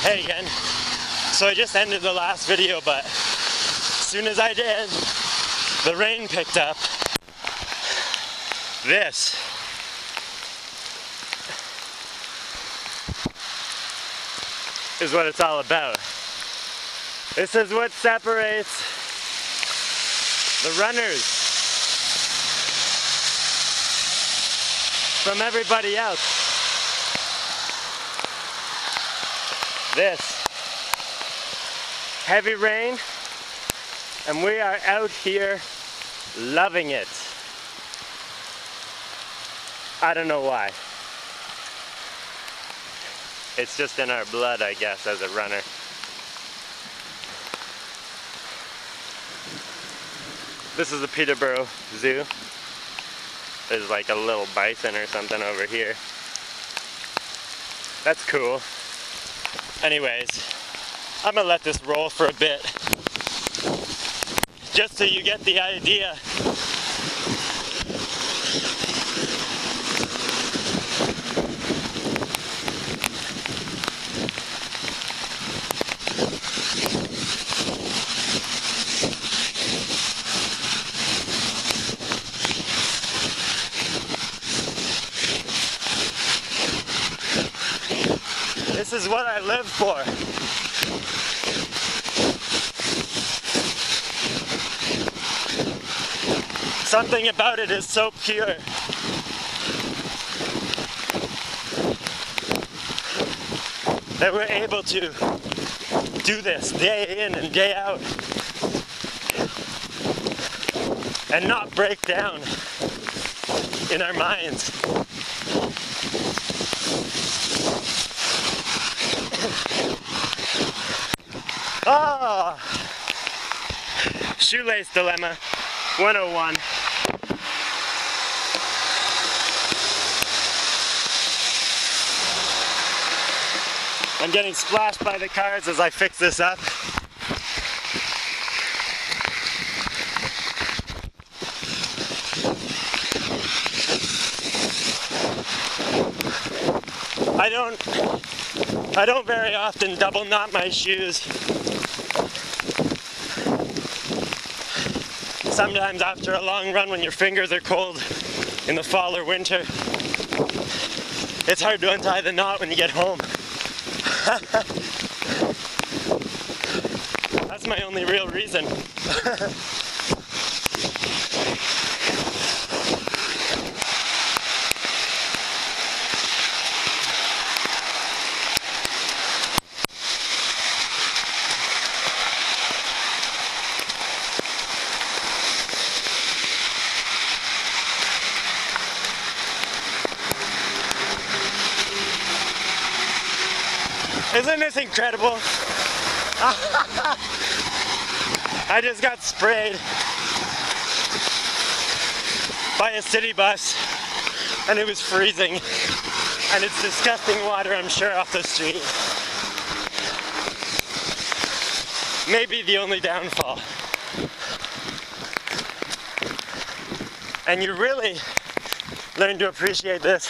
Hey again. So I just ended the last video, but as soon as I did, the rain picked up. This is what it's all about. This is what separates the runners from everybody else. This heavy rain, and we are out here loving it. I don't know why. It's just in our blood, I guess, as a runner. This is the Peterborough Zoo. There's like a little bison or something over here. That's cool. Anyways, I'm gonna let this roll for a bit, just so you get the idea. This is what I live for. Something about it is so pure. That we're able to do this day in and day out and not break down in our minds. Ah, shoelace dilemma 101. I'm getting splashed by the cars as I fix this up. I don't very often double knot my shoes. Sometimes after a long run when your fingers are cold in the fall or winter, it's hard to untie the knot when you get home. That's my only real reason. Isn't this incredible? I just got sprayed by a city bus and it was freezing, and it's disgusting water, I'm sure, off the street. Maybe the only downfall. And you really learn to appreciate this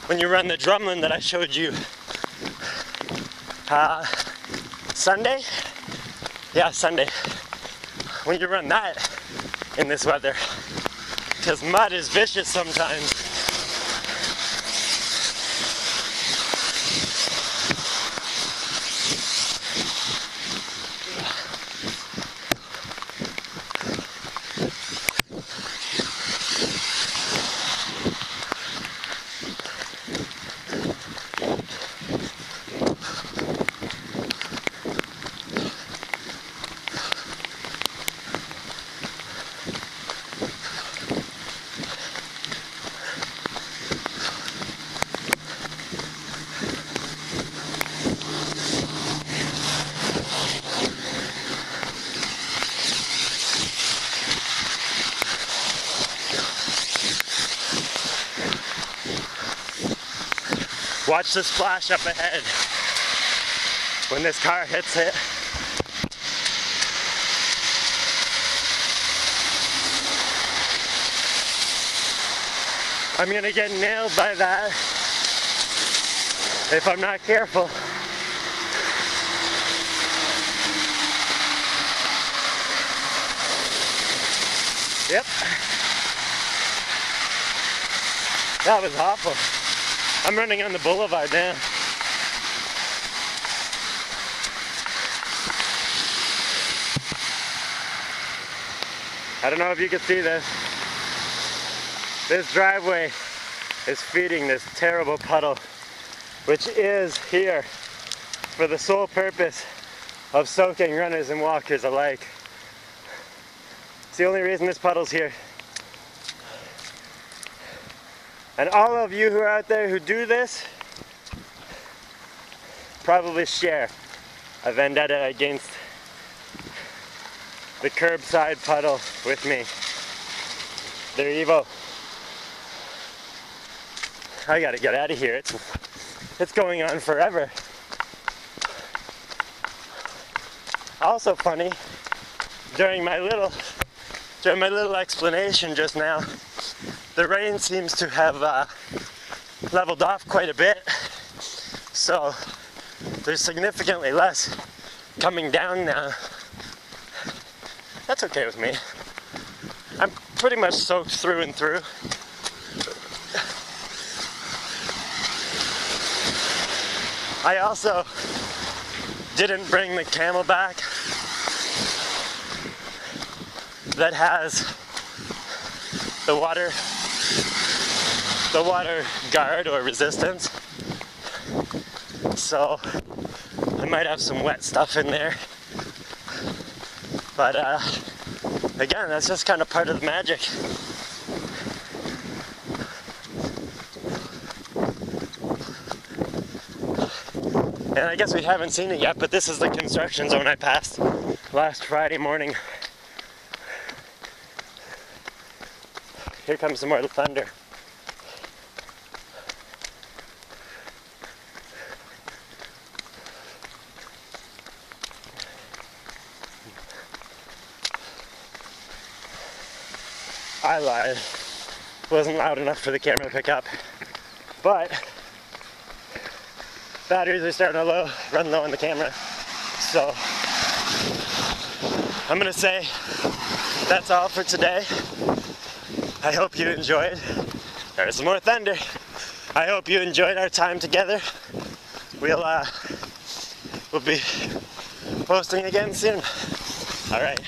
when you run the drumlin that I showed you Sunday? Yeah, Sunday. When you run that in this weather. Because mud is vicious sometimes. Watch the splash up ahead when this car hits it. I'm gonna get nailed by that if I'm not careful. Yep. That was awful. I'm running on the boulevard now. I don't know if you can see this. This driveway is feeding this terrible puddle, which is here for the sole purpose of soaking runners and walkers alike. It's the only reason this puddle's here. And all of you who are out there who do this probably share a vendetta against the curbside puddle with me. They're evil. I gotta get out of here. It's going on forever. Also funny, during my little explanation just now, the rain seems to have leveled off quite a bit, so there's significantly less coming down now. That's okay with me. I'm pretty much soaked through and through. I also didn't bring the Camelback that has the water guard or resistance, so I might have some wet stuff in there, but again, that's just kind of part of the magic. And I guess we haven't seen it yet, but this is the construction zone I passed last Friday morning. Here comes some more thunder. I lied. Wasn't loud enough for the camera to pick up. But batteries are starting to run low on the camera. So I'm gonna say that's all for today. I hope you enjoyed. There's some more thunder. I hope you enjoyed our time together. We'll be posting again soon. All right.